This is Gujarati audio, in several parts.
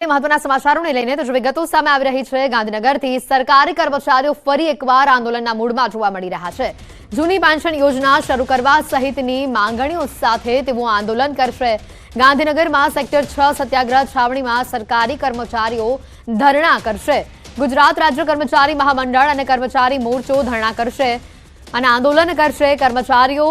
મહત્વના સમાચારોને લઈને તો વિગતો સામે આવી રહી છે। ગાંધીનગરથી સરકારી કર્મચારીઓ ફરી એકવાર આંદોલનના મૂડમાં જોવા મળી રહ્યા છે। જૂની પેન્શન યોજના શરૂ કરવા સહિતની માંગણીઓ સાથે તેઓ આંદોલન કરશે। ગાંધીનગરમાં સેક્ટર 6 સત્યાગ્રહ છાવણીમાં સરકારી કર્મચારીઓ ધરણા કરશે। ગુજરાત રાજ્ય કર્મચારી મહામંડળ અને કર્મચારી મોરચો ધરણા કરશે અને આંદોલન કરશે। કર્મચારીઓ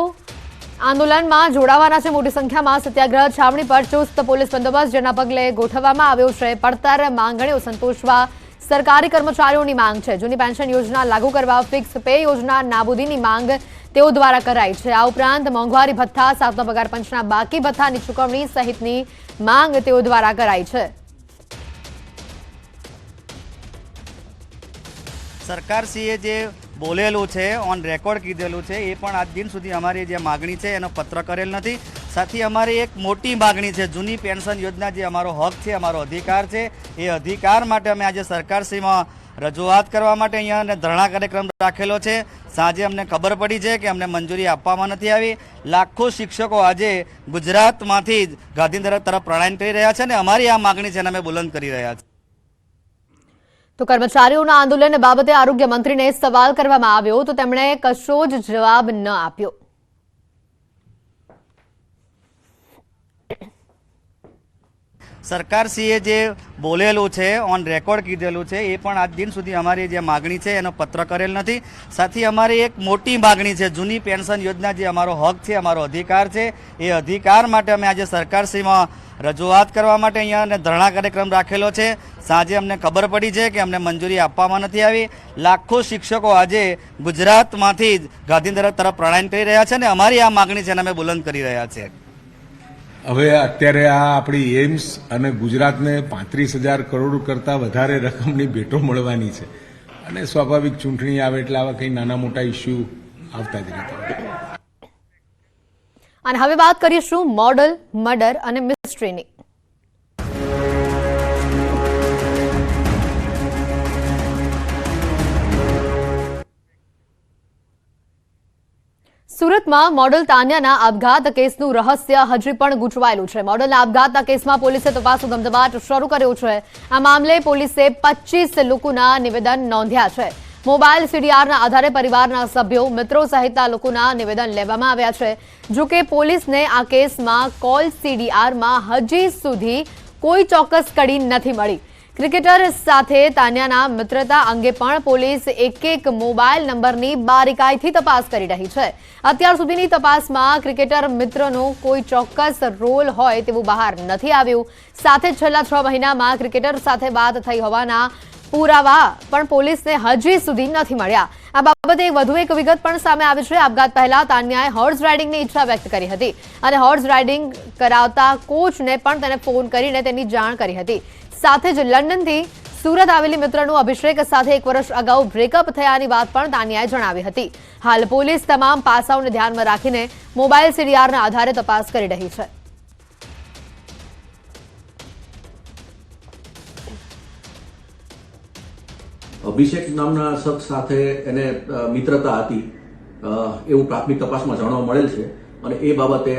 આંદોલનમાં જોડાવાના છે। મોટી સંખ્યામાં સત્યાગ્રહ છાવણી પર ચુસ્ત પોલીસ બંદોબસ્ત જેના પગલે ગોઠવવામાં આવ્યો છે। પડતર માંગણીઓ સંતોષવા સરકારી કર્મચારીઓની માંગ છે। જૂની પેન્શન યોજના લાગુ કરવા, ફિક્સ પે યોજના નાબૂદીની માંગ તેઓ દ્વારા કરાઈ છે। આ ઉપરાંત મોંઘવારી ભથ્થા, સાતમા પગાર પંચના બાકી ભથ્થાની ચૂકવણી સહિતની માંગ તેઓ દ્વારા કરાઈ છે। સરકારશ્રીએ જે બોલેલું છે, ઓન રેકોર્ડ કીધેલું છે, એ પણ આજ દિન સુધી અમારી જે માગણી છે એનો પત્ર કરેલ નથી। સાથે અમારી એક મોટી માગણી છે, જૂની પેન્શન યોજના જે અમારો હક છે, અમારો અધિકાર છે, એ અધિકાર માટે અમે આજે સરકારશ્રીમાં રજૂઆત કરવા માટે અહીંયા અને ધરણા કાર્યક્રમ રાખેલો છે। સાંજે અમને ખબર પડી છે કે અમને મંજૂરી આપવામાં નથી આવી। લાખો શિક્ષકો આજે ગુજરાતમાંથી જ ગાંધીનગર તરફ પ્રયાણ કરી રહ્યા છે અને અમારી આ માગણી છે એને અમે બુલંદ કરી રહ્યા છીએ। તો કર્મચારીઓના આંદોલન બાબતે આરોગ્ય મંત્રીને સવાલ કરવામાં આવ્યો તો તેમણે કશો જ જવાબ ન આપ્યો। સરકારશ્રીએ જે બોલેલું છે, ઓન રેકોર્ડ કીધેલું છે, એ પણ આજ દિન સુધી અમારી જે માગણી છે એનો પત્ર કરેલ નથી। સાથે અમારી એક મોટી માગણી છે, જૂની પેન્શન યોજના જે અમારો હક છે, અમારો અધિકાર છે, એ અધિકાર માટે અમે આજે સરકારશ્રીમાં રજૂઆત કરવા માટે અહીંયા અને ધરણા કાર્યક્રમ રાખેલો છે। સાંજે અમને ખબર પડી છે કે અમને મંજૂરી આપવામાં નથી આવી। લાખો શિક્ષકો આજે ગુજરાતમાંથી જ ગાંધીનગર તરફ પ્રયાણ કરી રહ્યા છે અને અમારી આ માગણી છે એને અમે બુલંદ કરી રહ્યા છીએ। હવે અત્યારે આ આપણી એમ્સ અને ગુજરાતને 35,000 કરોડ કરતાં વધારે રકમની ભેટો મળવાની છે અને સ્વાભાવિક ચૂંટણી આવે એટલે આવા કંઈ નાના મોટા ઇસ્યુ આવતા જ રહેતા। અને હવે વાત કરીશું મોડલ, મર્ડર અને મિસ્ટ્રીની। સુરતમાં મોડલ તાન્યાના આપઘાત કેસનું રહસ્ય હજી પણ ગૂંચવાયેલું છે। મોડલના આપઘાતના કેસમાં પોલીસે તપાસનો ધમધમાટ શરૂ કર્યો છે। આ મામલે પોલીસે 25 લોકોના નિવેદન નોંધ્યા છે। મોબાઈલ સીડીઆરના આધારે પરિવારના સભ્યો, મિત્રો સહિતના લોકોના નિવેદન લેવામાં આવ્યા છે। જો કે પોલીસને આ કેસમાં કોલ સીડીઆરમાં હજી સુધી કોઈ ચોક્કસ કડી નથી મળી। ક્રિકેટર સાથે તાન્યાના મિત્રતા અંગે પણ પોલીસ એક મોબાઈલ નંબરની બારીકાઈથી તપાસ કરી રહી છે। અત્યાર સુધીની તપાસમાં ક્રિકેટર મિત્રનો કોઈ ચોક્કસ રોલ હોય તેવું બહાર નથી આવ્યું। સાથે છેલ્લા 6 મહિનામાં ક્રિકેટર સાથે વાત થઈ હોવાના પુરાવા પણ પોલીસને હજી સુધી નથી મળ્યા। આ બાબતે વધુ એક વિગત પણ સામે આવી છે। આપઘાત પહેલા તાન્યાએ હોર્સ રાઇડિંગની ઈચ્છા વ્યક્ત કરી હતી અને હોર્સ રાઇડિંગ કરાવતા કોચને પણ તેને ફોન કરીને તેની જાણ કરી હતી। સાથે જ લંડનથી સુરત આવેલી મિત્રનું અભિષેક સાથે 1 વર્ષ અગાઉ બ્રેકઅપ થયાની વાત પણ તાન્યાએ જણાવી હતી। હાલ પોલીસ તમામ પાસાઓને ધ્યાનમાં રાખીને મોબાઈલ સીડીઆરના આધારે તપાસ કરી રહી છે। અભિષેક નામના શખ્સ સાથે એને મિત્રતા હતી એવું પ્રાથમિક તપાસમાં જાણવા મળેલ છે અને એ બાબતે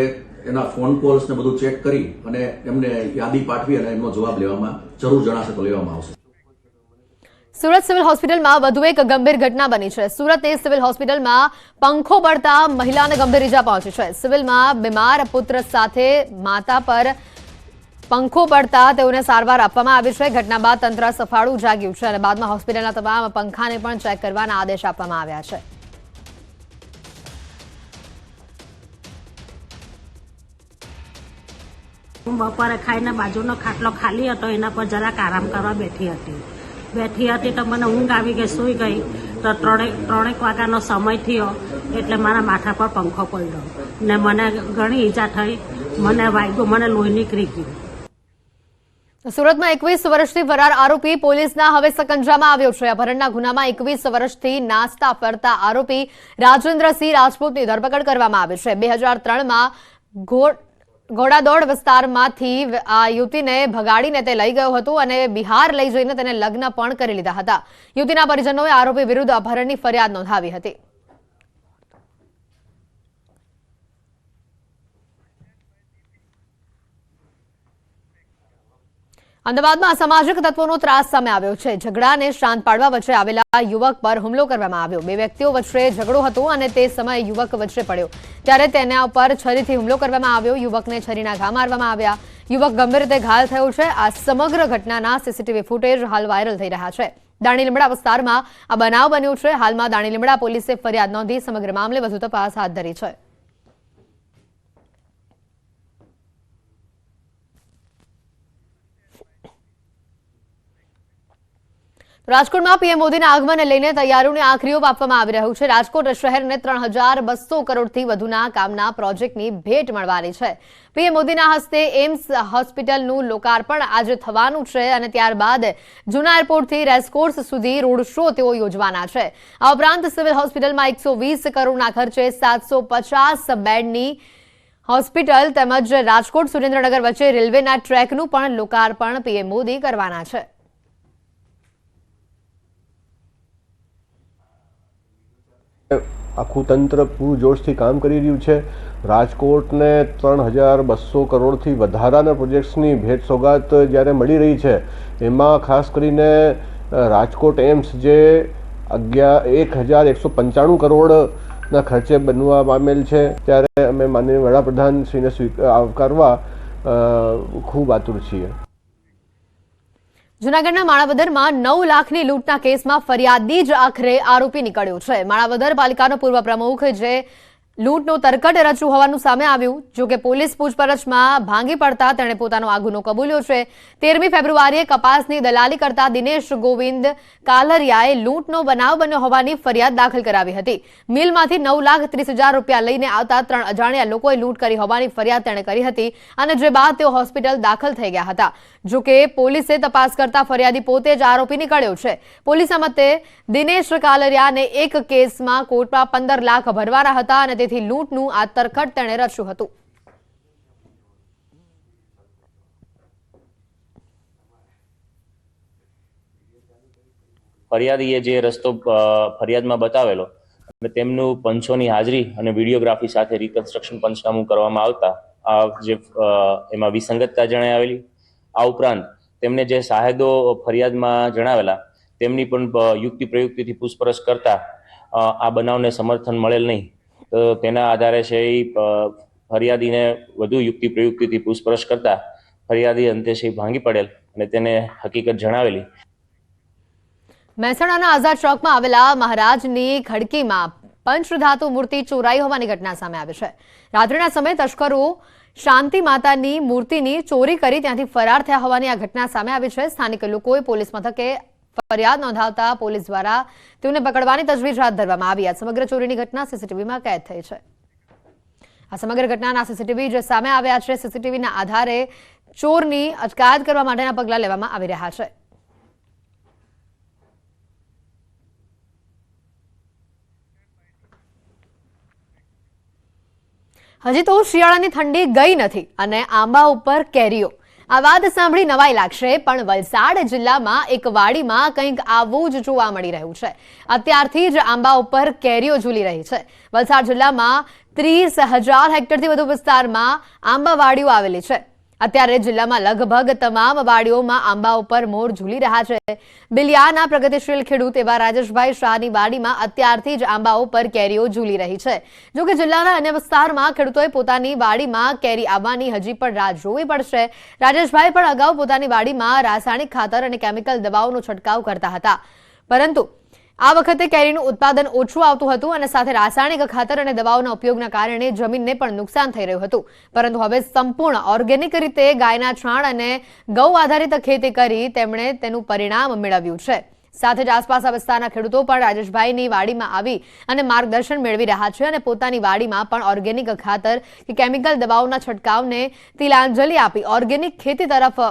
એના ફોન કોલ્સ ને બધું ચેક કરી અને એમને યાદી પાઠવી અને એમનો જવાબ લેવામાં જરૂર જણાશે તો લેવામાં આવશે। સુરત સિવિલ હોસ્પિટલમાં વધુ એક ગંભીર ઘટના બની છે। સુરત સિવિલ હોસ્પિટલમાં પંખો પડતા મહિલાને ગંભીર ઈજા પહોંચી છે। સિવિલમાં બીમાર પુત્ર સાથે માતા પર પંખો પડતા તેઓને સારવાર આપવામાં આવી છે। ઘટના બાદ તંત્ર સફાળું જાગ્યું છે અને બાદમાં હોસ્પિટલના તમામ પંખાને પણ ચેક કરવાના આદેશ આપવામાં આવ્યા છે। હું બપોરે ખાઈને બાજુનો ખાટલો ખાલી હતો એના પર જરાક આરામ કરવા બેઠી હતી તો મને ઊંઘ આવી ગઈ, સૂઈ ગઈ તો ત્રણેક વાગ્યાનો સમય થયો એટલે મારા માથા પર પંખો પડ્યો ને મને ઘણી ઈજા થઈ, મને વાગ્યું, મને લોહી નીકળી ગયું। સુરતમાં 21 વર્ષથી ફરાર આરોપી પોલીસના હવે સકંજામાં આવ્યો છે। અપહરણના ગુનામાં 21 વર્ષથી નાસ્તા ફરતા આરોપી રાજેન્દ્રસિંહ રાજપૂતની ધરપકડ કરવામાં આવી છે। 2003માં ઘોડાદોડ વિસ્તારમાંથી આ યુવતીને ભગાડીને તે લઈ ગયો હતો અને બિહાર લઈ જઈને તેને લગ્ન પણ કરી લીધા હતા। યુવતીના પરિજનોએ આરોપી વિરુદ્ધ અપહરણની ફરિયાદ નોંધાવી હતી। અમદાવાદમાં અસામાજિક તત્વોનો ત્રાસ સામે આવ્યો છે. ઝઘડાને શાંત પાડવા વચ્ચે આવેલા યુવક પર હુમલો કરવામાં આવ્યો. બે વ્યક્તિઓ વચ્ચે ઝઘડો હતો અને તે સમયે યુવક વચ્ચે પડ્યો ત્યારે તેના ઉપર છરીથી હુમલો કરવામાં આવ્યો. યુવકને છરીના ઘા મારવામાં આવ્યા. યુવક ગંભીર રીતે ઘાયલ થયો છે. આ સમગ્ર ઘટનાના સીસીટીવી ફૂટેજ હાલ વાયરલ થઈ રહ્યા છે. દાણીલીમડા વિસ્તારમાં આ બનાવ બન્યો છે. હાલમાં દાણીલીમડા પોલીસે ફરિયાદ નોંધી સમગ્ર મામલે વધુ તપાસ હાથ ધરી છે. રાજકોટમાં પીએમ મોદીના આગમનને લઈને તૈયારીઓને આખરી ઓપ આપવામાં આવી રહ્યું છે. રાજકોટ શહેરને 3,200 કરોડથી વધુના કામના પ્રોજેક્ટની ભેટ મળવાની છે. પીએમ મોદીના હસ્તે એમ્સ હોસ્પિટલનું લોકાર્પણ આજે થવાનું છે અને ત્યારબાદ જૂના એરપોર્ટથી રેસકોર્સ સુધી રોડ શો તેઓ યોજવાના છે. આ ઉપરાંત સિવિલ હોસ્પિટલમાં 120 કરોડના ખર્ચે 750 બેડની હોસ્પિટલ તેમજ રાજકોટ સુરેન્દ્રનગર વચ્ચે રેલવેના ટ્રેકનું પણ લોકાર્પણ પીએમ મોદી કરવાના છે. આખું તંત્ર પૂરજોશથી કામ કરી રહ્યું છે. રાજકોટને 3,200 કરોડથી વધારાના પ્રોજેક્ટ્સની ભેટ સોગાત જ્યારે મળી રહી છે, એમાં ખાસ કરીને રાજકોટ એમ્સ જે 1,195 કરોડના ખર્ચે બનવા પામેલ છે, ત્યારે અમે માનનીય વડાપ્રધાન શ્રીને આવકારવા ખૂબ આતુર છીએ. જૂનાગઢના માણાવદરમાં 9 લાખની લૂંટના કેસમાં ફરિયાદી જ આખરે આરોપી નીકળ્યો છે. માણાવદર પાલિકાનો પૂર્વ પ્રમુખ જે લૂંટનો તરકટ રચ્યું હોવાનું સામે આવ્યું. જોકે પોલીસ પૂછપરછમાં ભાંગી પડતા તેણે પોતાનો આ ગુનો કબૂલ્યો છે. 13મી ફેબ્રુઆરીએ કપાસની દલાલી કરતા દિનેશ ગોવિંદ કાલરિયાએ લૂંટનો બનાવ બન્યો હોવાની ફરિયાદ દાખલ કરાવી હતી. મિલમાંથી 9,30,000 રૂપિયા લઈને આવતા 3 અજાણ્યા લોકોએ લૂંટ કરી હોવાની ફરિયાદ તેણે કરી હતી અને જે બાદ તેઓ હોસ્પિટલ દાખલ થઈ ગયા હતા. જોકે પોલીસે તપાસ કરતા ફરિયાદી પોતે જ આરોપી નીકળ્યો છે. પોલીસના મતે દિનેશ કાલરિયાને એક કેસમાં કોર્ટમાં 15 લાખ ભરવાના હતા અને તેથી લૂંટનું આ તરકટ તેણે રચ્યું હતું. ફરિયાદીએ જે રસ્તો ફરિયાદમાં બતાવેલો અને તેમનું પંચોની હાજરી અને વિડીયોગ્રાફી સાથે રિકન્સ્ટ્રક્શન પંચનામું કરવામાં આવતા એમાં વિસંગતતા જણાઈ આવેલી. આ ઉપરાંત તેમને જે સાહેદો ફરિયાદમાં જણાવેલા તેમની પણ યુક્તિ પ્રયુક્તિથી પૂછપરછ કરતા આ બનાવને સમર્થન મળેલ નહીં. તો તેના આધારે છે એ ફરિયાદીને વધુ યુક્તિ પ્રયુક્તિથી પૂછપરછ કરતા ફરિયાદી અંતે છે ભાંગી પડેલ અને તેને હકીકત જણાવેલી. મહેસાણાના આઝાદ ચોકમાં આવેલા મહારાજની ખડકીમાં પંચધાતુ મૂર્તિ ચોરાઈ હોવાની ઘટના સામે આવી છે. રાત્રિના સમયે તસ્કરો શાંતિ માતાની મૂર્તિની ચોરી કરી ત્યાંથી ફરાર થયા હોવાની આ ઘટના સામે આવી છે. સ્થાનિક લોકોએ પોલીસ મથકે ફરિયાદ નોંધાવતા પોલીસ દ્વારા તેઓને પકડવાની તજવીજ હાથ ધરવામાં આવી. આ સમગ્ર ચોરીની ઘટના સીસીટીવીમાં કેદ થઈ છે. આ સમગ્ર ઘટનાના સીસીટીવી જે સામે આવ્યા છે, સીસીટીવીના આધારે ચોરની અટકાયત કરવા માટેના પગલાં લેવામાં આવી રહ્યા છે. હજી તો શિયાળાની ઠંડી ગઈ નથી અને આંબા ઉપર કેરીઓ. આ વાત સાંભળી નવાઈ લાગશે, પણ વલસાડ જિલ્લામાં એક વાડીમાં કંઈક આવું જ જોવા મળી રહ્યું છે. અત્યારથી જ આંબા ઉપર કેરીઓ ઝૂલી રહી છે. વલસાડ જિલ્લામાં 30,000 હેક્ટરથી વધુ વિસ્તારમાં આંબા વાડીઓ આવેલી છે. અત્યારે જિલ્લામાં લગભગ તમામ વાડીઓમાં આંબા ઉપર મોર ઝૂલી રહ્યા છે. બિલિયાના પ્રગતિશીલ ખેડૂત એવા રાજેશભાઈ શાહની વાડીમાં અત્યારથી જ આંબા ઉપર કેરીઓ ઝૂલી રહી છે. જોકે જિલ્લાના અન્ય વિસ્તારમાં ખેડૂતોએ પોતાની વાડીમાં કેરી આવવાની હજી પણ રાહ જોવી પડશે. રાજેશભાઈ પણ અગાઉ પોતાની વાડીમાં રાસાયણિક ખાતર અને કેમિકલ દવાઓનો છંટકાવ કરતા હતા, પરંતુ આ વખતે કેરીનું ઉત્પાદન ઓછું આવતું હતું અને સાથે રાસાયણિક ખાતર અને દવાઓના ઉપયોગના કારણે જમીનને પણ નુકસાન થઈ રહ્યું હતું. પરંતુ હવે સંપૂર્ણ ઓર્ગેનિક રીતે ગાયના છાણ અને ગૌ આધારિત ખેતી કરી તેમણે તેનું પરિણામ મેળવ્યું છે. સાથે જ આસપાસના વિસ્તારના ખેડૂતો પણ રાજેશભાઈની વાડીમાં આવી અને માર્ગદર્શન મેળવી રહ્યા છે અને પોતાની વાડીમાં પણ ઓર્ગેનિક ખાતર કે કેમિકલ દવાઓના છંટકાવને તિલાંજલિ આપી ઓર્ગેનિક ખેતી તરફ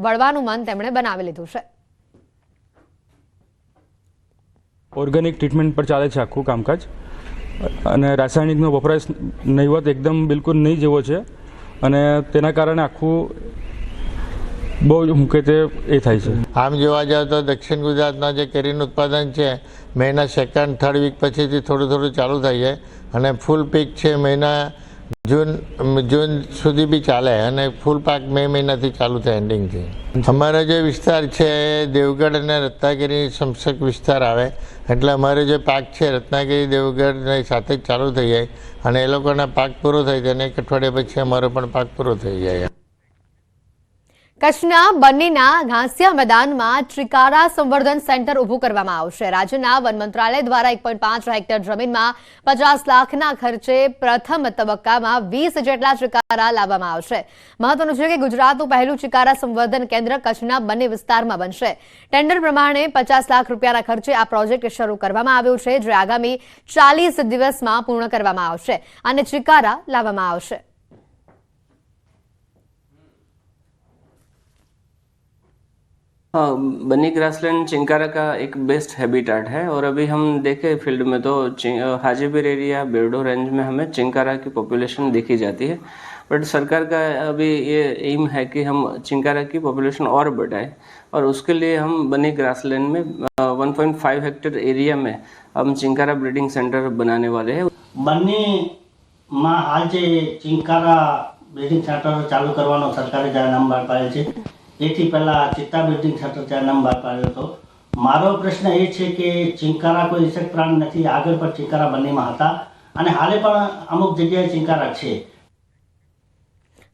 વળવાનું મન તેમણે બનાવી લીધું છે. ઓર્ગેનિક ટ્રીટમેન્ટ પર ચાલે છે આખું કામકાજ અને રાસાયણિકનો વપરાશ નહીવત એકદમ બિલકુલ નહીં જેવો છે અને તેના કારણે આખું બહુ હું કે તે એ થાય છે. આમ જોવા જાવ તો દક્ષિણ ગુજરાતમાં જે કેરીનું ઉત્પાદન છે મહિના 2nd 3rd વીક પછીથી થોડું ચાલુ થાય છે અને ફૂલ પીક છે મહિના જૂન સુધી બી ચાલે અને ફૂલ પાક મે મહિનાથી ચાલુ થાય એન્ડિંગથી. અમારો જે વિસ્તાર છે દેવગઢ અને રત્નાગીરી સમસક વિસ્તાર આવે એટલે અમારો જે પાક છે રત્નાગીરી દેવગઢ સાથે જ ચાલુ થઈ જાય અને એ લોકોના પાક પૂરો થઈ જાય અને એક અઠવાડિયા પછી અમારો પણ પાક પૂરો થઈ જાય. કચ્છના બન્નીના ઘાસિયા મેદાનમાં ચિકારા સંવર્ધન સેન્ટર ઊભું કરવામાં આવશે. રાજ્યના વન મંત્રાલય દ્વારા 1.5 હેક્ટર જમીનમાં 50 લાખના ખર્ચે પ્રથમ તબક્કામાં 20 જેટલા ચિકારા લાવવામાં આવશે. મહત્વનું છે કે ગુજરાતનું પહેલું ચિકારા સંવર્ધન કેન્દ્ર કચ્છના બન્ની વિસ્તારમાં બનશે. ટેન્ડર પ્રમાણે 50 લાખ રૂપિયાના ખર્ચે આ પ્રોજેક્ટ શરૂ કરવામાં આવ્યો છે, જે આગામી 40 દિવસમાં પૂર્ણ કરવામાં આવશે અને ચિકારા લાવવામાં આવશે. हाँ, बन्नी ग्रासलैंड चिंकारा का एक बेस्ट हैबिटाट है और अभी हम देखें फील्ड में तो हाजीपुर एरिया बेरडो रेंज में हमें चिंकारा की पॉपुलेशन देखी जाती है, बट सरकार का अभी ये एम है कि हम चिंकारा की पॉपुलेशन और बढ़ाएं और उसके लिए हम बन्नी ग्रासलैंड में 1.5 हेक्टेयर एरिया में हम चिंकारा ब्रीडिंग सेंटर बनाने वाले हैं. बन्नी में हाल जे चिंकारा ब्रीडिंग सेंटर चालू करवानो सरकारे જ્યારે નામ બહાર પાડેલ છે એથી પહેલાં ચિત્તા બ્રીડિંગ સેન્ટર ત્યારે નામ બહાર પાડ્યો હતો. મારો પ્રશ્ન એ છે કે ચિંકારા કોઈ ઇન્સેક્ટ પ્લાન્ટ નથી, આગળ પણ ચિંકારા બન્નીમાં હતા અને હાલે પણ અમુક જગ્યાએ ચિંકારા છે.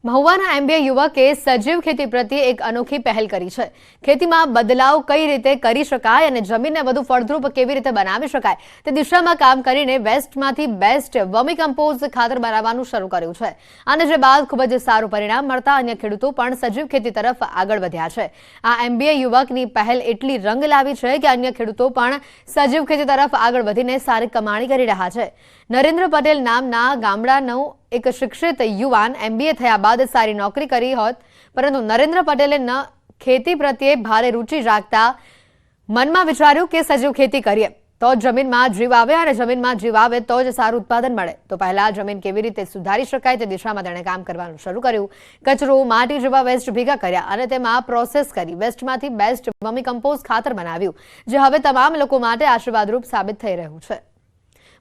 મહુવાના MBA યુવકે સજીવ ખેતી પ્રત્યે એક અનોખી પહેલ કરી છે. ખેતીમાં બદલાવ કઈ રીતે કરી શકાય અને જમીનને વધુ ફળદ્રુપ કેવી રીતે બનાવી શકાય તે દિશામાં કામ કરીને વેસ્ટમાંથી બેસ્ટ વર્મી કમ્પોઝ ખાતર બનાવવાનું શરૂ કર્યું છે. અને જે બાદ ખૂબ જ સારું પરિણામ મળતા અન્ય ખેડૂતો પણ સજીવ ખેતી તરફ આગળ વધ્યા છે. આ MBA યુવકની પહેલ એટલી રંગ લાવી છે કે અન્ય ખેડૂતો પણ સજીવ ખેતી તરફ આગળ વધીને સારી કમાણી કરી રહ્યા છે. નરેન્દ્ર પટેલ નામના ગામડાનો એક શિક્ષિત યુવાન MBA થયા બાદ સારી નોકરી કરી હોત, પરંતુ નરેન્દ્ર પટેલે ન ખેતી પ્રત્યે ભારે રુચિ રાખતા મનમાં વિચાર્યું કે સજીવ ખેતી કરીએ તો જમીનમાં જીવ આવે અને જમીનમાં જીવ આવે તો જ સારું ઉત્પાદન મળે. તો પહેલા જમીન કેવી રીતે સુધારી શકાય તે દિશામાં તેણે કામ કરવાનું શરૂ કર્યું. કચરો, માટી જેવા વેસ્ટ ભેગા કર્યા અને તેમાં પ્રોસેસ કરી વેસ્ટમાંથી બેસ્ટ વર્મી કમ્પોઝ ખાતર બનાવ્યું, જે હવે તમામ લોકો માટે આશીર્વાદરૂપ સાબિત થઈ રહ્યું છે.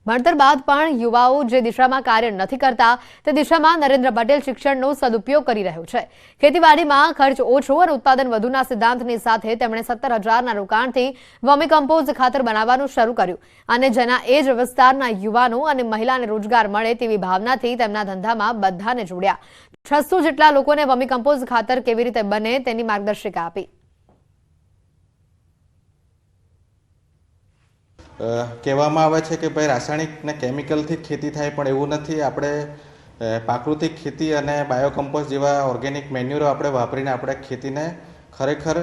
ભણતર બાદ પણ યુવાઓ જે દિશામાં કાર્ય નથી કરતા તે દિશામાં નરેન્દ્ર પટેલ શિક્ષણનો સદુપયોગ કરી રહ્યો છે. ખેતીવાડીમાં ખર્ચ ઓછો અને ઉત્પાદન વધુના સિદ્ધાંતની સાથે તેમણે 17,000ના રોકાણથી વર્મી કમ્પોઝ ખાતર બનાવવાનું શરૂ કર્યું અને જેના એ જ વિસ્તારના યુવાનો અને મહિલાને રોજગાર મળે તેવી ભાવનાથી તેમના ધંધામાં બધાને જોડ્યા. 600 જેટલા લોકોને વર્મી કમ્પોઝ ખાતર કેવી રીતે બને તેની માર્ગદર્શિકા આપી. કહેવામાં આવે છે કે ભાઈ રાસાયણિક ને કેમિકલથી ખેતી થાય, પણ એવું નથી. આપણે પ્રાકૃતિક ખેતી અને બાયોકમ્પોસ્ટ જેવા ઓર્ગેનિક મેન્યુરો આપણે વાપરીને આપણે ખેતીને ખરેખર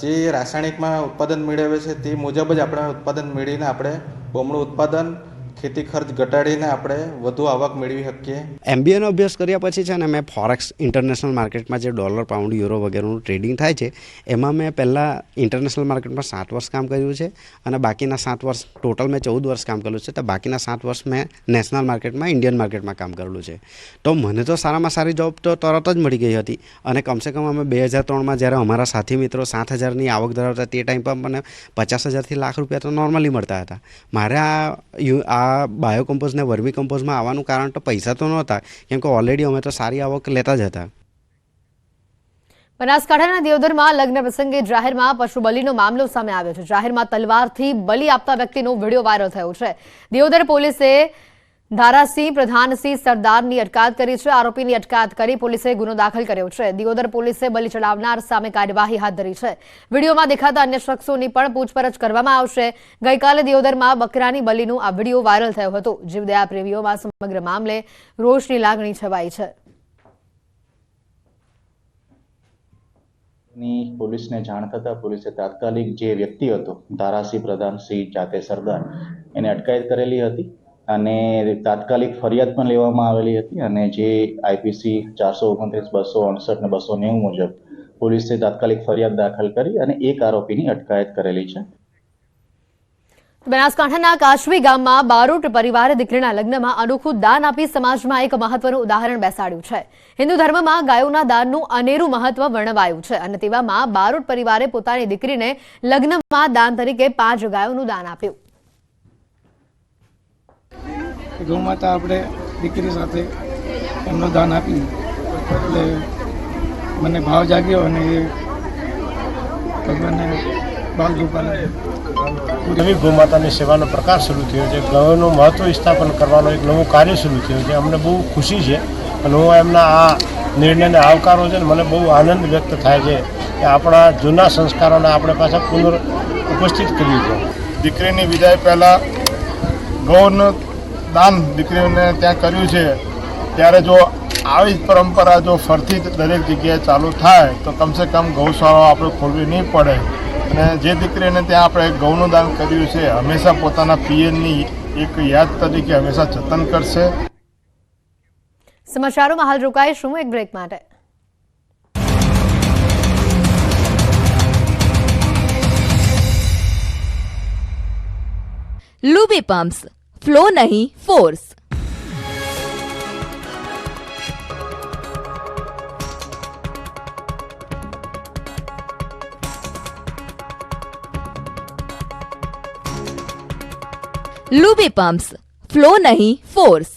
જે રાસાયણિકમાં ઉત્પાદન મેળવે છે તે મુજબ જ આપણે ઉત્પાદન મેળવીને આપણે બમણું ઉત્પાદન, ખેતી ખર્ચ ઘટાડીને આપણે વધુ આવક મેળવી શકીએ. MBAનો અભ્યાસ કર્યા પછી છે ને મેં ફોરેક્સ ઇન્ટરનેશનલ માર્કેટમાં જે ડોલર, પાઉન્ડ, યુરો વગેરેનું ટ્રેડિંગ થાય છે એમાં મેં પહેલાં ઇન્ટરનેશનલ માર્કેટમાં 7 વર્ષ કામ કર્યું છે અને બાકીના 7 વર્ષ ટોટલ મેં 14 વર્ષ કામ કર્યું છે. તો બાકીના 7 વર્ષ મેં નેશનલ માર્કેટમાં, ઇન્ડિયન માર્કેટમાં કામ કરેલું છે. તો મને તો સારામાં સારી જોબ તો તરત જ મળી ગઈ હતી અને કમસે કમ અમે 2003માં જ્યારે અમારા સાથી મિત્રો 7,000ની આવક ધરાવતા તે ટાઈમ પર મને 50,000થી લાખ રૂપિયા તો નોર્મલી મળતા હતા. મારે આ બાયોકમ્પોઝ ને વર્મી કમ્પોઝમાં આવવાનું કારણ તો પૈસા તો નહોતા, કેમ કે ઓલરેડી અમે તો સારી આવક લેતા જ હતા. બનાસકાંઠાના દિયોદરમાં લગ્ન પ્રસંગે જાહેરમાં પશુ બલિનો મામલો સામે આવ્યો છે. જાહેરમાં તલવારથી બલિ આપતા વ્યક્તિનો વિડીયો વાયરલ થયો છે. દિયોદર પોલીસે ધારાસિંહ પ્રધાનસિંહ સરદારની અટકાયત કરી છે. આરોપીની અટકાયત કરી પોલીસે ગુનો દાખલ કર્યો છે. દિયોદર પોલીસે બલિ ચડાવનાર સામે કાર્યવાહી હાથ ધરી છે. વિડીયોમાં દેખાતા અન્ય શખ્સોની પણ પૂછપરછ કરવામાં આવશે. ગઈકાલે દિયોદરમાં બકરાની બલિનો આ વિડીયો વાયરલ થયો હતો. જીવદયા પ્રેમીઓમાં સમગ્ર મામલે રોષની લાગણી છવાઈ છે. પોલીસને જાણ થતા પોલીસે તાત્કાલિક જે વ્યક્તિ હતો ધારાસિંહ પ્રધાનસિંહ જાતે સરદાર એને અટકાયત કરેલી હતી અને તાત્કાલિક ફરિયાદ પણ લેવામાં આવેલી હતી અને જે IPC 429, 268 ને 290 મુજબ પોલીસે તાત્કાલિક ફરિયાદ દાખલ કરી અને એક આરોપીની અટકાયત કરેલી છે. બનાસકાંઠાના કાશવી ગામમાં બારોટ પરિવારે દીકરીના લગ્નમાં અનોખું દાન આપી સમાજમાં એક મહત્વનું ઉદાહરણ બેસાડ્યું છે. હિન્દુ ધર્મમાં ગાયોના દાનનું અનેરું મહત્વ વર્ણવાયું છે અને તેવામાં બારોટ પરિવારે પોતાની દીકરીને લગ્નમાં દાન તરીકે 5 ગાયોનું દાન આપ્યું. ગૌમાતા આપણે દીકરી સાથે એમનો દાન આપ્યું એટલે મને ભાવ જાગ્યો અને એ ભગવાનને ભાવ ઝુકાવ્યો. નવી ગૌમાતાની સેવાનો પ્રકાર શરૂ થયો છે. ગૌનું મહત્વ સ્થાપન કરવાનો એક નવું કાર્ય શરૂ થયું છે. અમને બહુ ખુશી છે અને હું એમના આ નિર્ણયને આવકારો છે. મને બહુ આનંદ વ્યક્ત થાય છે કે આપણા જૂના સંસ્કારોને આપણે પાછા ઉપસ્થિત કર્યું છે. દીકરીની વિદાય પહેલાં ગૌનું દાન દીકરીઓને ત્યાં કર્યું છે, ત્યારે જો આવી જ પરંપરા જો ફરતી દરેક જગ્યાએ ચાલુ થાય તો કમસે કમ ગૌશાળાઓ આપણે ખોલવી નહીં પડે. અને જે દીકરીને ત્યાં આપણે ગૌનું દાન કર્યું છે હંમેશા પોતાના પિયરની એક યાદ તરીકે હંમેશા જતન કરશે. સમાચારોમાં હાલ રોકાઈશું એક બ્રેક માટે. લુબી પમ્પ્સ, ફ્લો નહીં ફોર્સ. લુબી પમ્પ્સ, ફ્લો નહીં ફોર્સ.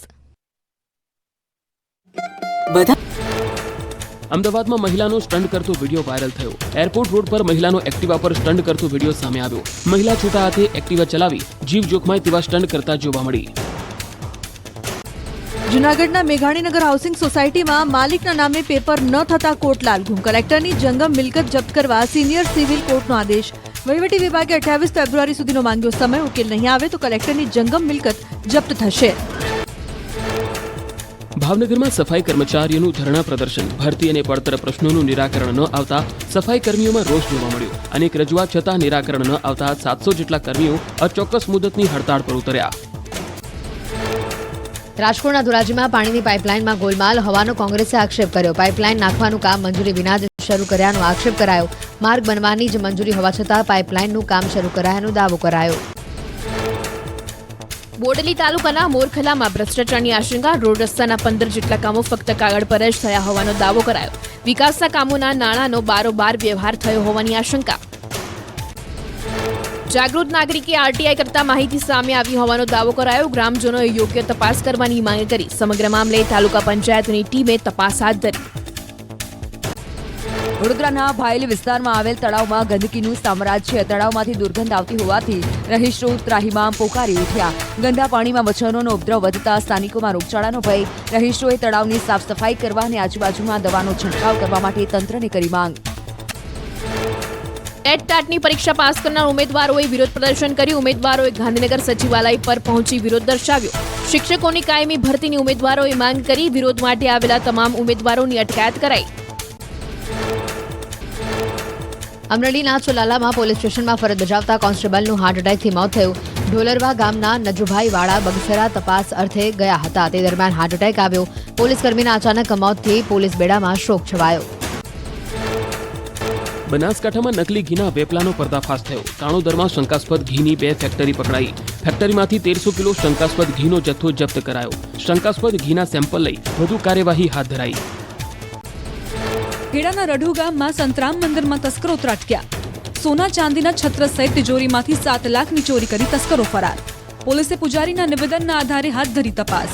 અમદાવાદમાં મહિલાનો સ્ટન્ટ કરતો વિડીયો વાયરલ થયો. એરપોર્ટ રોડ પર મહિલાનો એક્ટિવા પર સ્ટન્ટ કરતો વિડીયો સામે આવ્યો. મહિલા છૂટા હાથે એક્ટિવા ચલાવી જીવ જોખમાય તેવા સ્ટન્ટ કરતા જોવા મળી. જૂનાગઢના મેઘાણીનગર હાઉસિંગ સોસાયટીમાં માલિકના નામે પેપર ન થતા કોર્ટલાલ ગુમ. કલેક્ટરની જંગમ મિલકત જપ્ત કરવા સિનિયર સિવિલ કોર્ટનો આદેશ. વહીવટી વિભાગે 28 ફેબ્રુઆરી સુધીનો માંગ્યો સમય. ઉકેલ નહીં આવે તો કલેક્ટરની જંગમ મિલકત જપ્ત થશે. ભાવનગરમાં સફાઈ કર્મચારીઓનું ધરણા પ્રદર્શન. ભરતી અને પડતર પ્રશ્નોનું નિરાકરણ ન આવતા સફાઈ કર્મીઓમાં રોષ જોવા મળ્યો. અનેક રજૂઆત છતાં નિરાકરણ ન આવતા 700 જેટલા કર્મીઓ અચોક્કસ મુદતની હડતાળ પર ઉતર્યા. રાજકોટના ધોરાજીમાં પાણીની પાઇપલાઇનમાં ગોલમાલ હોવાનો કોંગ્રેસે આક્ષેપ કર્યો. પાઇપલાઇન નાખવાનું કામ મંજૂરી વિના જ શરૂ કર્યાનો આક્ષેપ કરાયો. માર્ગ બનવાની જ મંજૂરી હોવા છતાં પાઇપલાઇનનું કામ શરૂ કરાયાનો દાવો કરાયો. બોડેલી તાલુકાના મોરખલામાં ભ્રષ્ટાચારની આશંકા. રોડ રસ્તાના 15 જેટલા કામો ફક્ત કાગળ પર જ થયા હોવાનો દાવો કરાયો. વિકાસના કામોના નાણાંનો બારોબાર વ્યવહાર થયો હોવાની આશંકા. જાગૃત નાગરિકે આરટીઆઈ કરતા માહિતી સામે આવી હોવાનો દાવો કરાયો. ગ્રામજનોએ યોગ્ય તપાસ કરવાની માંગ કરી. સમગ્ર મામલે તાલુકા પંચાયતની ટીમે તપાસ હાથ ધરી. વડોદરાના ભાયલી વિસ્તારમાં આવેલ તળાવમાં ગંદકીનું સામ્રાજ્ય. તળાવમાંથી દુર્ગંધ આવતી હોવાથી રહીશો ત્રાહિમામ પોકારી ઉઠ્યા. ગંદા પાણીમાં મચ્છરોનો ઉપદ્રવ વધતા સ્થાનિકોમાં રોગચાળાનો ભય. રહીશોએ તળાવની સાફ સફાઈ કરવા અને આજુબાજુમાં દવાનો છંટકાવ કરવા માટે તંત્રને કરી માંગ. ટેટની પરીક્ષા પાસ કરનાર ઉમેદવારોએ વિરોધ પ્રદર્શન કર્યું. ઉમેદવારોએ ગાંધીનગર સચિવાલય પર પહોંચી વિરોધ દર્શાવ્યો. શિક્ષકોની કાયમી ભરતીની ઉમેદવારોએ માંગ કરી. વિરોધ માટે આવેલા તમામ ઉમેદવારોની અટકાયત કરાઈ. અમરેલીના ચોલાલામાં પોલીસ સ્ટેશનમાં ફરજ બજાવતા કોન્સ્ટેબલનું હાર્ટ એટેકથી મોત થયું. ઢોલરવા ગામના નજુભાઈ વાળા બગસરા તપાસ અર્થે ગયા હતા. તે દરમિયાન હાર્ટ એટેક આવ્યો. પોલીસ કર્મીના અચાનક મોતથી પોલીસ બેડામાં શોક છવાયો. બનાસકાંઠામાં નકલી ઘીના વેપલાનો પર્દાફાશ થયો. કાણોદરમાં શંકાસ્પદ ઘીની 2 ફેક્ટરી પકડાઈ. ફેક્ટરીમાંથી 1300 કિલો શંકાસ્પદ ઘીનો જથ્થો જપ્ત કરાયો. શંકાસ્પદ ઘીના સેમ્પલ લઈ વધુ કાર્યવાહી હાથ ધરાઈ. ખેડાના રઢુ ગામમાં સંતરામ મંદિરમાં તસ્કરો ત્રાટક્યા. સોના ચાંદીના છત્ર સહિત તિજોરીમાંથી 7 લાખની ચોરી કરી તસ્કરો ફરાર. પોલીસે પૂજારીના નિવેદનના આધારે હાથ ધરી તપાસ.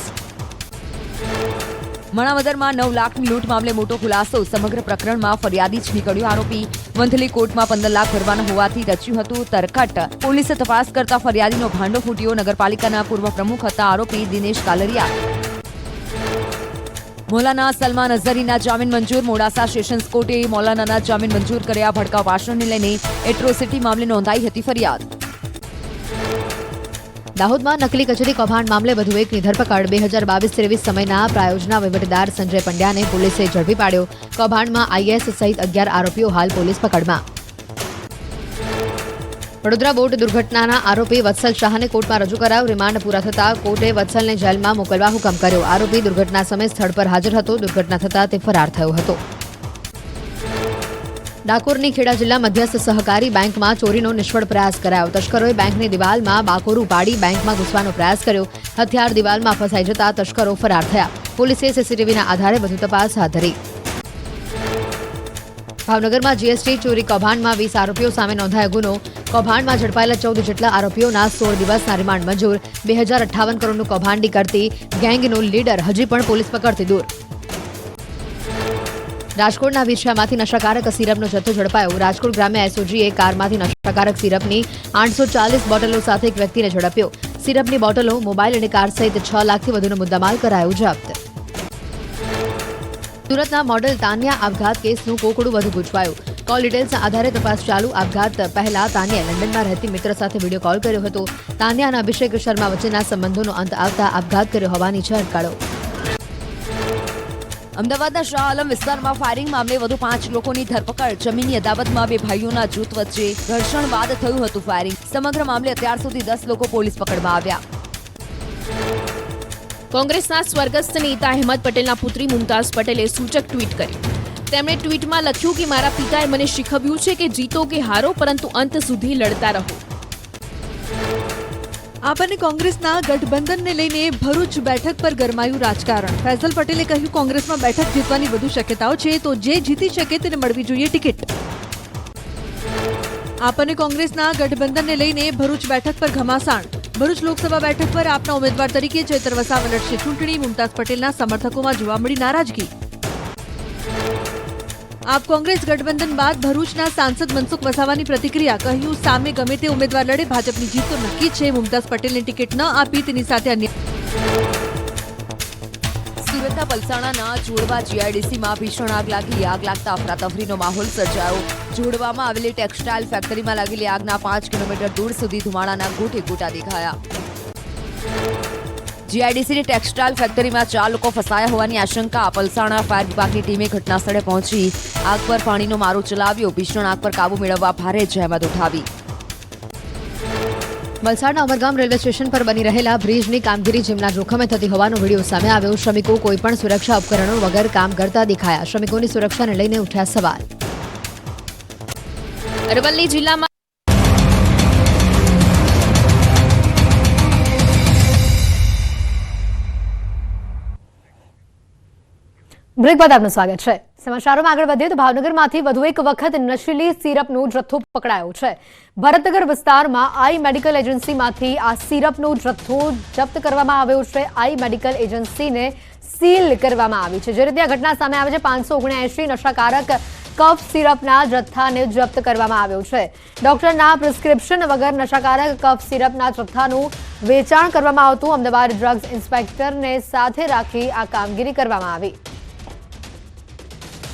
માણાવદરમાં 9 લાખની લૂંટ મામલે મોટો ખુલાસો. સમગ્ર પ્રકરણમાં ફરિયાદી જ નીકળ્યો આરોપી. વંથલી કોર્ટમાં 15 લાખ ભરવાના હોવાથી રચ્યું હતું તરકટ. પોલીસે તપાસ કરતા ફરિયાદીનો ભાંડો ફૂટ્યો. નગરપાલિકાના પૂર્વ પ્રમુખ હતા આરોપી દિનેશ કાલરિયા. મૌલાના સલમાન અઝહરીના જામીન મંજૂર. મોડાસા સેશન્સ કોર્ટે મૌલાનાના જામીન મંજૂર કર્યા. ભડકાઉ ભાષણને લઈને એટ્રોસિટી મામલે નોંધાઈ હતી ફરિયાદ. દાહોદમાં નકલી કચેરી કૌભાંડ મામલે વધુ એકની ધરપકડ. 2022-23 સમયના પ્રાયોજના વહીવટદાર સંજય પંડ્યાને પોલીસે ઝડપી પાડ્યો. કૌભાંડમાં આઈએસ સહિત 11 આરોપીઓ હાલ પોલીસ પકડમાં. વડોદરા બોટ દુર્ઘટનાના આરોપી વત્સલ શાહને કોર્ટમાં રજૂ કરાયો. રિમાન્ડ પૂરા થતા કોર્ટે વત્સલને જેલમાં મોકલવા હુકમ કર્યો. આરોપી દુર્ઘટના સમયે સ્થળ પર હાજર હતો. દુર્ઘટના થતાં તે ફરાર થયો હતો. ડાકોરની ખેડા જિલ્લા મધ્યસ્થ સહકારી બેંકમાં ચોરીનો નિષ્ફળ પ્રયાસ કરાયો. તસ્કરોએ બેંકની દિવાલમાં બાકોરું પાડી બેંકમાં ઘૂસવાનો પ્રયાસ કર્યો. હથિયાર દિવાલમાં ફસાઈ જતા તસ્કરો ફરાર થયા. પોલીસે સીસીટીવીના આધારે વધુ તપાસ હાથ ધરી. ભાવનગરમાં જીએસટી ચોરી કૌભાંડમાં 20 આરોપીઓ સામે નોંધાયો ગુનો. કૌભાંડમાં ઝડપાયેલા 14 જેટલા આરોપીઓના 16 દિવસના રિમાન્ડ મંજૂર. 2058 કરોડનું કૌભાંડી કરતી ગેંગનો લીડર હજી પણ પોલીસ પકડથી દૂર. રાજકોટના વિછિયામાંથી નશાકારક સિરપનો જથ્થો ઝડપાયો. રાજકોટ ગ્રામ્ય એસઓજીએ કારમાંથી નશાકારક સિરપની 840 બોટલો સાથે એક વ્યક્તિને ઝડપ્યો. સિરપની બોટલો, મોબાઈલ અને કાર સહિત 6 લાખથી વધુનો મુદ્દામાલ કરાયો જપ્ત. સુરતના મોડલ તાન્યા આપઘાત કેસનું કોકડું વધુ ગૂંચવાયું. કોલ ડિટેલ્સના આધારે તપાસ ચાલુ. આપઘાત પહેલા તાન્યાએ લંડનમાં રહેતી મિત્ર સાથે વિડીયો કોલ કર્યો હતો. તાન્યા અને અભિષેક શર્મા વચ્ચેના સંબંધોનો અંત આવતા આપઘાત કર્યો હોવાની છે અટકળો. અમદાવાદના શાહ આલમ વિસ્તારમાં ફાયરિંગ મામલે વધુ 5 લોકોની ધરપકડ. જમીનની અદાવતમાં 2 ભાઈઓના જૂથ વચ્ચે ઘર્ષણ બાદ થયું હતું ફાયરિંગ. સમગ્ર મામલે અત્યાર સુધી 10 લોકો પોલીસ પકડમાં આવ્યા. કોંગ્રેસના સ્વર્ગસ્થ નેતા અહેમદ પટેલના પુત્રી મુમતાઝ પટેલે સૂચક ટ્વીટ કર્યું. તેમણે ટ્વીટમાં લખ્યું કે મારા પિતાએ મને શીખવ્યું છે કે જીતો કે હારો પરંતુ અંત સુધી લડતા રહો. આપ અને કોંગ્રેસના ગઠબંધનને લઈને ભરૂચ બેઠક પર ગરમાયું રાજકારણ. ફૈઝલ પટેલે કહ્યું કોંગ્રેસમાં બેઠક જીતવાની વધુ શક્યતાઓ છે તો જે જીતી શકે તેને મળવી જોઈએ ટિકિટ. આપ અને કોંગ્રેસના ગઠબંધનને લઈને ભરૂચ બેઠક પર ઘમાસાણ. ભરૂચ લોકસભા બેઠક પર આપના ઉમેદવાર તરીકે ચૈતર વસાવા લડશે ચૂંટણી. મુમતાઝ પટેલના સમર્થકોમાં જોવા મળી નારાજગી. આપ કોંગ્રેસ ગઠબંધન બાદ ભરૂચના સાંસદ મનસુખ વસાવાની પ્રતિક્રિયા. કહ્યું સામે ગમે તે ઉમેદવાર લડે ભાજપની જીત તો નક્કી છે. મુમતાઝ પટેલને ટિકિટ ન આપી તેની સાથે અન્ય. સુરતના પલસાણાના જોડવા જીઆઈડીસીમાં ભીષણ આગ લાગી. આગ લાગતા અફરાતફરીનો માહોલ સર્જાયો. જોડવામાં આવેલી ટેક્સટાઇલ ફેક્ટરીમાં લાગેલી આગના 5 કિલોમીટર દૂર સુધી ધુમાડાના ગોટે ગોટા દેખાયા. જીઆઈડીસીની ટેક્સટાઇલ ફેક્ટરીમાં 4 લોકો ફસાયા હોવાની આશંકા. પલસાણા ફાયર વિભાગની ટીમે ઘટનાસ્થળે પહોંચી આગ પર પાણીનો મારો ચલાવ્યો. ભીષણ આગ પર કાબુ મેળવવા ભારે જહેમત ઉઠાવી. વલસાડના ઉમરગામ રેલવે સ્ટેશન પર બની રહેલા બ્રિજની કામગીરી જેમના જોખમે થતી હોવાનો વિડીયો સામે આવ્યો. શ્રમિકો કોઈપણ સુરક્ષા ઉપકરણો વગર કામ કરતા દેખાયા. શ્રમિકોની સુરક્ષાને લઈને ઉઠ્યા સવાલ. અરવલ્લી જિલ્લામાં બ્રેક બાદ આપનું સ્વાગત છે. સમાચારોમાં આગળ વધીએ તો ભાવનગરમાંથી વધુ એક વખત નશીલી સિરપનો જથ્થો પકડાયો છે. ભરતનગર વિસ્તારમાં આઈ મેડિકલ એજન્સીમાંથી આ સિરપનો જથ્થો જપ્ત કરવામાં આવ્યો છે. આઈ મેડિકલ એજન્સીને સીલ કરવામાં આવી છે. જે રીતે આ ઘટના સામે આવે છે 579 નશાકારક કફ સિરપના જથ્થાને જપ્ત કરવામાં આવ્યો છે. ડોક્ટરના પ્રિસ્ક્રિપ્શન વગર નશાકારક કફ સિરપના જથ્થાનું વેચાણ કરવામાં આવતું. અમદાવાદ ડ્રગ્સ ઇન્સ્પેક્ટરને સાથે રાખી આ કામગીરી કરવામાં આવી.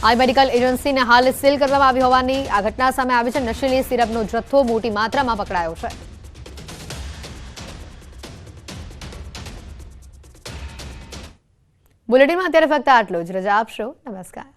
આઈ મેડિકલ એજન્સીને હાલ સીલ કરવામાં આવી હોવાની આ ઘટના સામે આવી છે. નશીલી સિરપનો જથ્થો મોટી માત્રામાં પકડાયો છે. બુલેટિનમાં અત્યારે ફક્ત આટલું જ. રજા આપશો. નમસ્કાર.